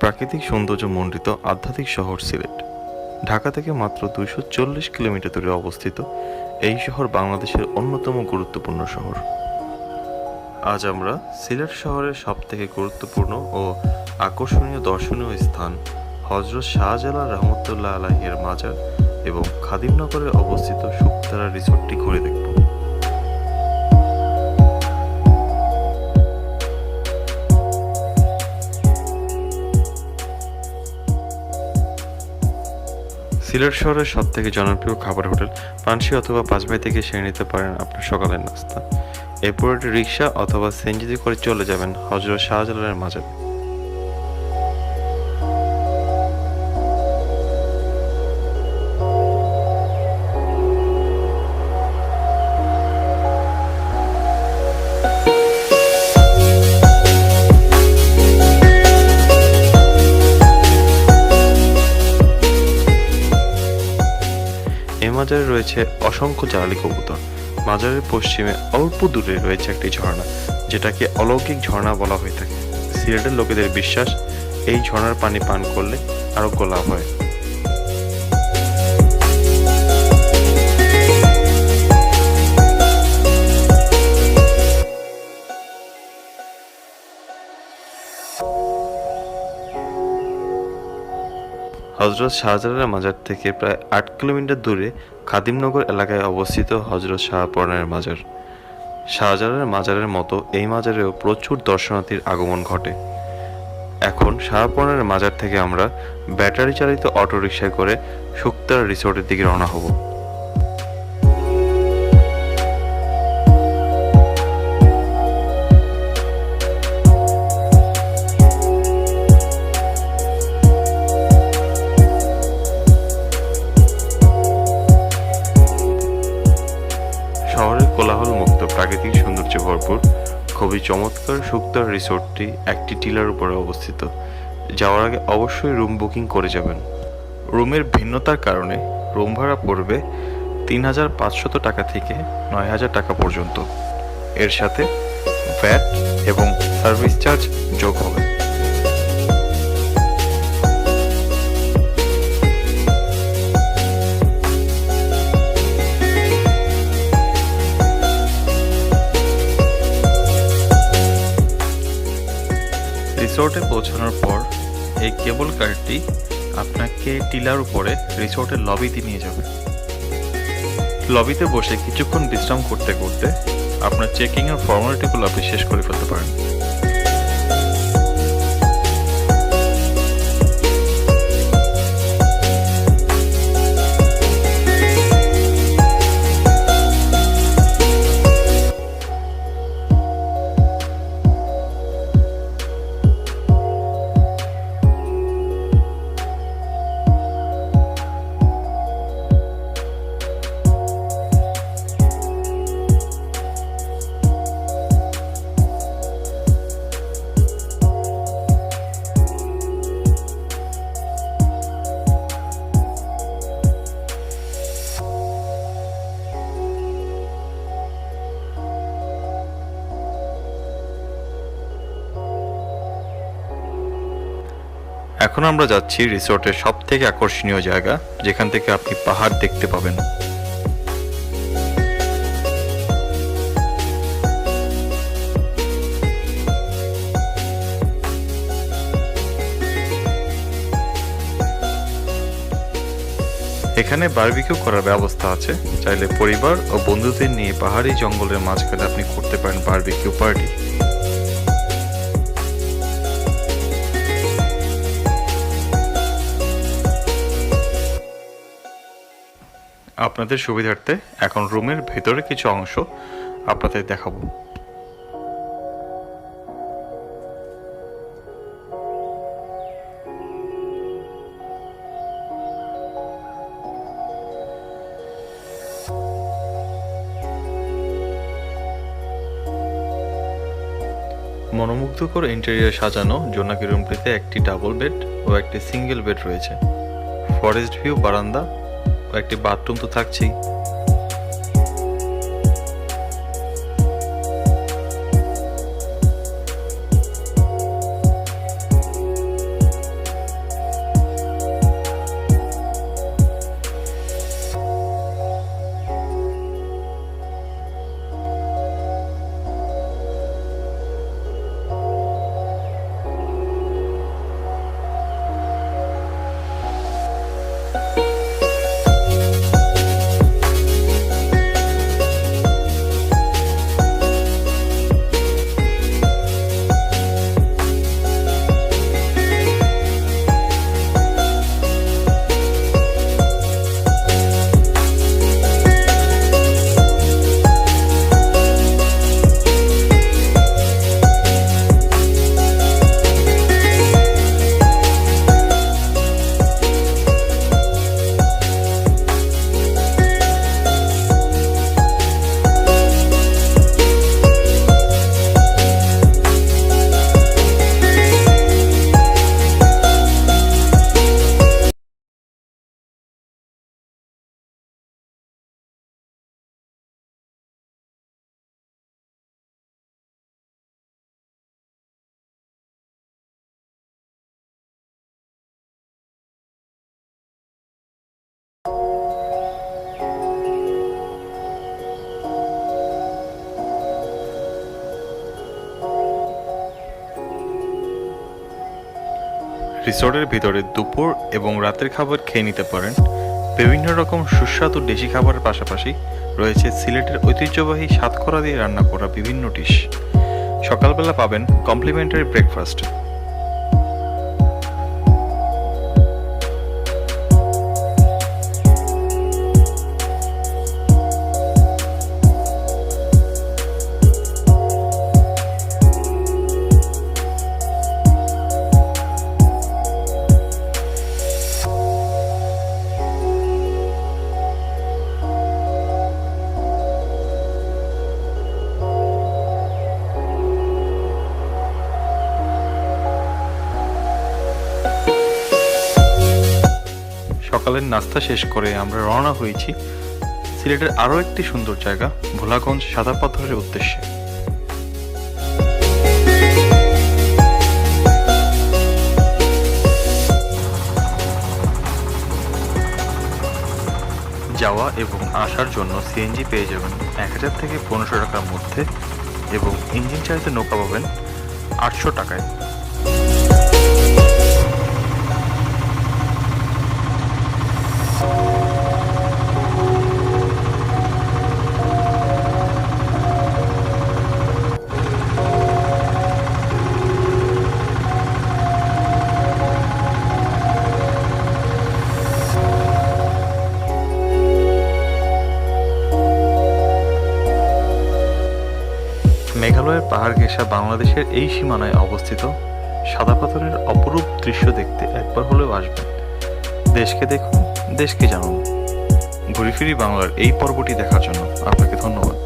প্রাকৃতিক সৌন্দর্য মণ্ডিত আধ্যাত্মিক শহর সিলেট। ঢাকা থেকে মাত্র 240 কিলোমিটার দূরে অবস্থিত এই শহর বাংলাদেশের অন্যতম গুরুত্বপূর্ণ শহর। আজ আমরা সিলেট শহরের সবথেকে গুরুত্বপূর্ণ ও আকর্ষণীয় দর্শনীয় স্থান হযরত শাহজালাল রহমতুল্লাহ আলাইহির মাজার এবং খাদিমনগরে অবস্থিত শুকতারা রিসোর্টটি ঘুরে দেখব। সিলেট শহরের সবথেকে জনপ্রিয় খাবার হোটেল পানসী অথবা পাঁচভাই থেকে সেরে নিতে পারেন আপনার সকালের নাস্তা। এরপর একটি রিক্সা অথবা সিএনজিতে করে চলে যাবেন হযরত শাহজালালের মাজারে। এই মাজারে রয়েছে অসংখ্য জ্বালালি কবুতর। মাজারের পশ্চিমে অল্প দূরে রয়েছে একটি ঝর্ণা, যেটাকে অলৌকিক ঝর্ণা বলা হয়ে থাকে। সিলেটের লোকেদের বিশ্বাস, এই ঝর্ণার পানি পান করলে আরোগ্য লাভ হয়। হযরত শাহজালালের মাজার থেকে প্রায় 8 কিলোমিটার দূরে খাদিমনগর এলাকায় অবস্থিত হযরত শাহপরানের মাজার। শাহজালালের মাজারের মতো এই মাজারেও প্রচুর দর্শনার্থীর আগমন ঘটে। এখন শাহপরানের মাজার থেকে আমরা ব্যাটারি চালিত অটোরিকশায় করে শুকতারা রিসোর্টের দিকে রওনা হব। শহরের কোলাহল মুক্ত প্রাকৃতিক সৌন্দর্য ভরপুর খুবই চমৎকার শুকতারা রিসোর্টটি একটি টিলার উপরে অবস্থিত। যাওয়ার আগে অবশ্যই রুম বুকিং করে যাবেন। রুমের ভিন্নতার কারণে রুম ভাড়া পড়বে 3,500 টাকা থেকে 9,000 টাকা পর্যন্ত। এর সাথে ভ্যাট এবং সার্ভিস চার্জ যোগ হবে। রিসোর্টে পৌঁছানোর পর এই কেবল কারটি আপনাকে টিলার উপরে রিসোর্টের লবিতে নিয়ে যাবে। লবিতে বসে কিছুক্ষণ বিশ্রাম করতে করতে আপনার চেকিংয়ের ফর্মালিটিগুলো আপনি শেষ করে ফেলতে পারেন। এখন আমরা যাচ্ছি রিসোর্টের সব থেকে আকর্ষণীয় জায়গা, যেখান থেকে আপনি পাহাড় দেখতে পাবেন। এখানে বারবিকিউ করার ব্যবস্থা আছে। চাইলে পরিবার ও বন্ধুদের নিয়ে পাহাড়ি জঙ্গলের মাঝখানে আপনি করতে পারেন বারবিকিউ পার্টি। আপনাদের সুবিধার্থে এখন রুমের ভেতরে কিছু অংশ আপনাদের দেখাবো। মনোমুগ্ধকর ইন্টেরিয়র সাজানো জোনাকি রুমটিতে একটি ডাবল বেড ও একটি সিঙ্গেল বেড রয়েছে। ফরেস্ট ভিউ বারান্দা ও একটি বাথরুম তো থাকছেই। রিসোর্টের ভিতরে দুপুর এবং রাতের খাবার খেয়ে নিতে পারেন। বিভিন্ন রকম সুস্বাদু দেশি খাবারের পাশাপাশি রয়েছে সিলেটের ঐতিহ্যবাহী সাতকরা দিয়ে রান্না করা বিভিন্ন ডিশ। সকালবেলা পাবেন কমপ্লিমেন্টারি ব্রেকফাস্ট। সকালের নাস্তা শেষ করে আমরা রওনা হয়েছি সিলেটের আরও একটি সুন্দর জায়গা ভোলাগঞ্জ সাদা পাথরের উদ্দেশ্যে। যাওয়া এবং আসার জন্য সিএনজি পেয়ে যাবেন 1000 থেকে 1500 টাকার মধ্যে এবং ইঞ্জিন চালিত নৌকা পাবেন 800 টাকায়। মেঘালয়ের পাহাড় ঘেঁষা বাংলাদেশের এই সীমানায় অবস্থিত সাদা পাথরের অপরূপ দৃশ্য দেখতে একবার হলেও আসবেন। দেশকে দেখুন, দেশকে জানুন। ঘুরি ফিরি বাংলার এই পর্বটি দেখার জন্য আপনাকে ধন্যবাদ।